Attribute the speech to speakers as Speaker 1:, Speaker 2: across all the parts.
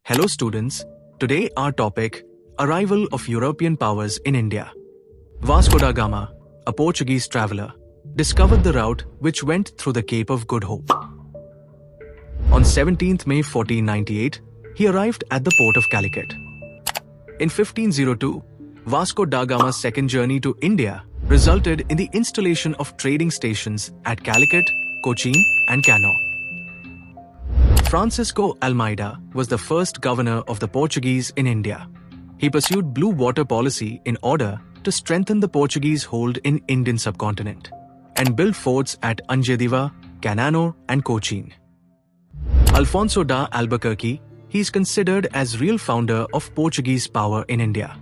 Speaker 1: Hello students, today our topic, Arrival of European Powers in India. Vasco da Gama, a Portuguese traveller, discovered the route which went through the Cape of Good Hope. On 17th May 1498, he arrived at the port of Calicut. In 1502, Vasco da Gama's second journey to India resulted in the installation of trading stations at Calicut, Cochin and Cano. Francisco Almeida was the first governor of the Portuguese in India. He pursued blue water policy in order to strengthen the Portuguese hold in Indian subcontinent and built forts at Angediva, Cananor and Cochin. Alfonso da Albuquerque, he is considered as real founder of Portuguese power in India.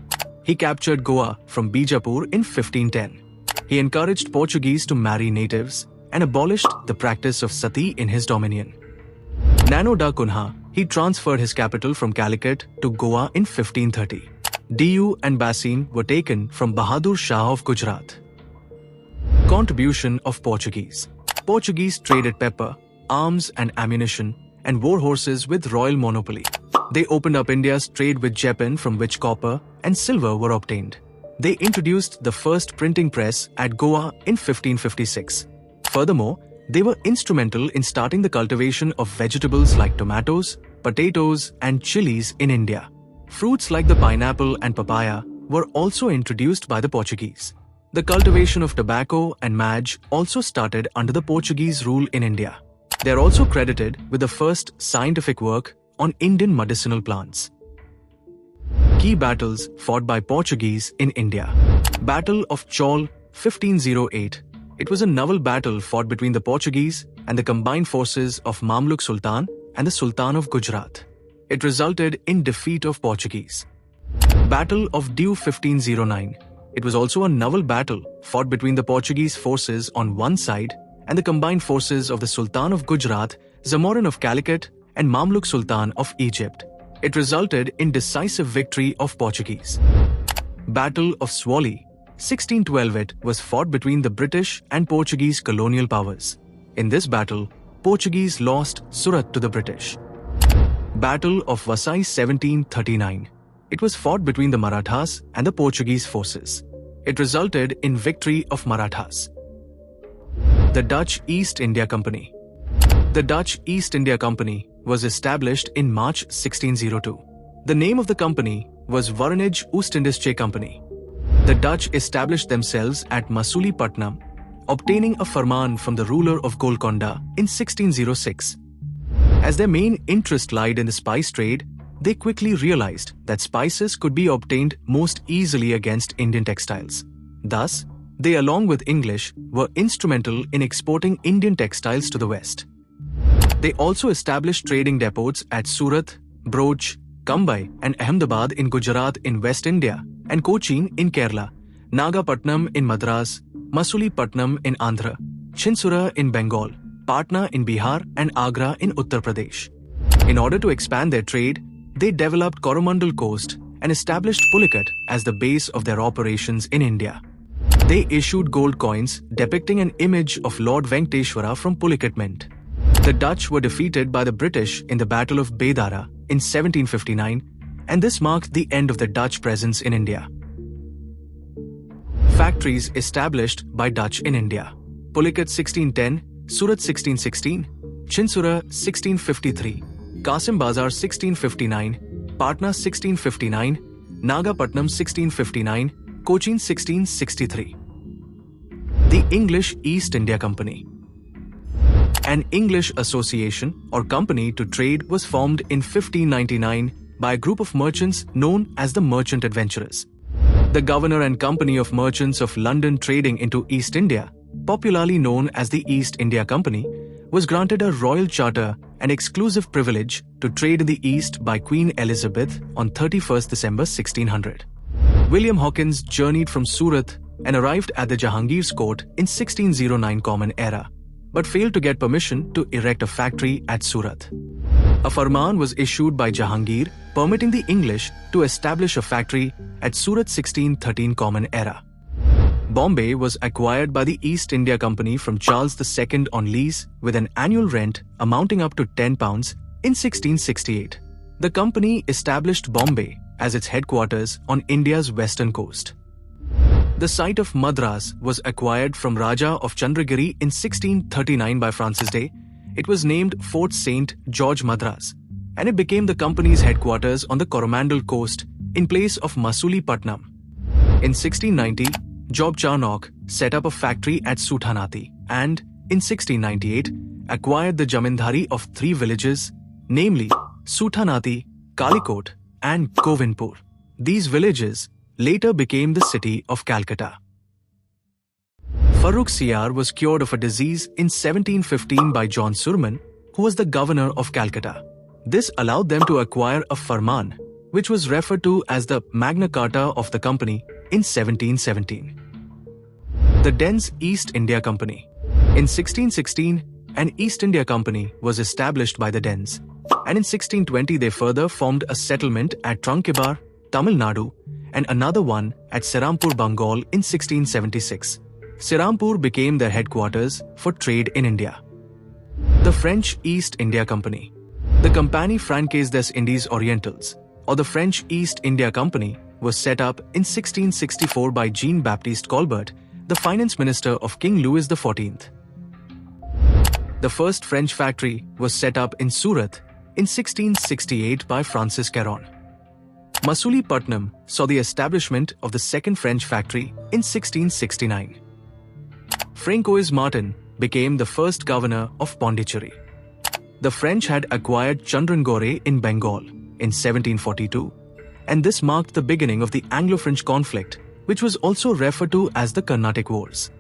Speaker 1: He captured Goa from Bijapur in 1510. He encouraged Portuguese to marry natives and abolished the practice of sati in his dominion. Nano da Cunha, he transferred his capital from Calicut to Goa in 1530. Diu and Bassein were taken from Bahadur Shah of Gujarat. Contribution of Portuguese. Portuguese traded pepper, arms and ammunition, and war horses with royal monopoly. They opened up India's trade with Japan, from which copper and silver were obtained. They introduced the first printing press at Goa in 1556. Furthermore, they were instrumental in starting the cultivation of vegetables like tomatoes, potatoes, and chilies in India. Fruits like the pineapple and papaya were also introduced by the Portuguese. The cultivation of tobacco and maj also started under the Portuguese rule in India. They are also credited with the first scientific work on Indian medicinal plants. Key battles fought by Portuguese in India. Battle of Chaul, 1508. It was a naval battle fought between the Portuguese and the combined forces of Mamluk Sultan and the Sultan of Gujarat. It resulted in defeat of Portuguese. Battle of Diu, 1509. It was also a naval battle fought between the Portuguese forces on one side and the combined forces of the Sultan of Gujarat, Zamorin of Calicut, and Mamluk Sultan of Egypt. It resulted in decisive victory of Portuguese. Battle of Swali, 1612. It was fought between the British and Portuguese colonial powers. In this battle, Portuguese lost Surat to the British. Battle of Vasai, 1739. It was fought between the Marathas and the Portuguese forces. It resulted in victory of Marathas. The Dutch East India Company. The Dutch East India Company was established in March 1602. The name of the company was Varanij Oost-Indische Company. The Dutch established themselves at Masulipatam, obtaining a farman from the ruler of Golconda in 1606. As their main interest lied in the spice trade, they quickly realized that spices could be obtained most easily against Indian textiles. Thus, they, along with English, were instrumental in exporting Indian textiles to the West. They also established trading depots at Surat, Broch, Kambai and Ahmedabad in Gujarat in West India, and Cochin in Kerala, Nagapatnam in Madras, Masulipatam in Andhra, Chinsura in Bengal, Patna in Bihar and Agra in Uttar Pradesh. In order to expand their trade, they developed Coromandel Coast and established Pulicat as the base of their operations in India. They issued gold coins depicting an image of Lord Venkateshwara from Pulicat Mint. The Dutch were defeated by the British in the Battle of Bedara in 1759, and this marked the end of the Dutch presence in India. Factories established by Dutch in India. Pulicat 1610, Surat 1616, Chinsura 1653, Kasim Bazar 1659, Patna 1659, Nagapatnam 1659, Cochin 1663. The English East India Company. An English association or company to trade was formed in 1599 by a group of merchants known as the Merchant Adventurers. The Governor and Company of Merchants of London trading into East India, popularly known as the East India Company, was granted a royal charter and exclusive privilege to trade in the East by Queen Elizabeth on 31st December 1600. William Hawkins journeyed from Surat and arrived at the Jahangir's court in 1609 Common Era, but failed to get permission to erect a factory at Surat. A farman was issued by Jahangir permitting the English to establish a factory at Surat 1613 Common Era. Bombay was acquired by the East India Company from Charles II on lease with an annual rent amounting up to £10 in 1668. The company established Bombay as its headquarters on India's western coast. The site of Madras was acquired from Raja of Chandragiri in 1639 by Francis Day. It was named Fort St. George Madras, and it became the company's headquarters on the Coromandel coast in place of Masulipattnam. In 1690, Job Charnock set up a factory at Suthanati and, in 1698, acquired the Jamindari of 3 villages, namely Suthanati, Kalikot, and Govindpur. These villages later became the city of Calcutta. Farrukh Siyar was cured of a disease in 1715 by John Surman, who was the governor of Calcutta. This allowed them to acquire a farman, which was referred to as the Magna Carta of the company in 1717. The Dens East India Company. In 1616, an East India Company was established by the Dens, and in 1620 they further formed a settlement at Tranquebar, Tamil Nadu, and another one at Serampur, Bengal in 1676. Serampur became their headquarters for trade in India. The French East India Company. The Compagnie Francaise des Indes Orientales, or the French East India Company, was set up in 1664 by Jean-Baptiste Colbert, the finance minister of King Louis XIV. The first French factory was set up in Surat in 1668 by Francis Caron. Masulipattnam saw the establishment of the second French factory in 1669. Francois Martin became the first governor of Pondicherry. The French had acquired Chandrangore in Bengal in 1742, and this marked the beginning of the Anglo-French conflict, which was also referred to as the Carnatic Wars.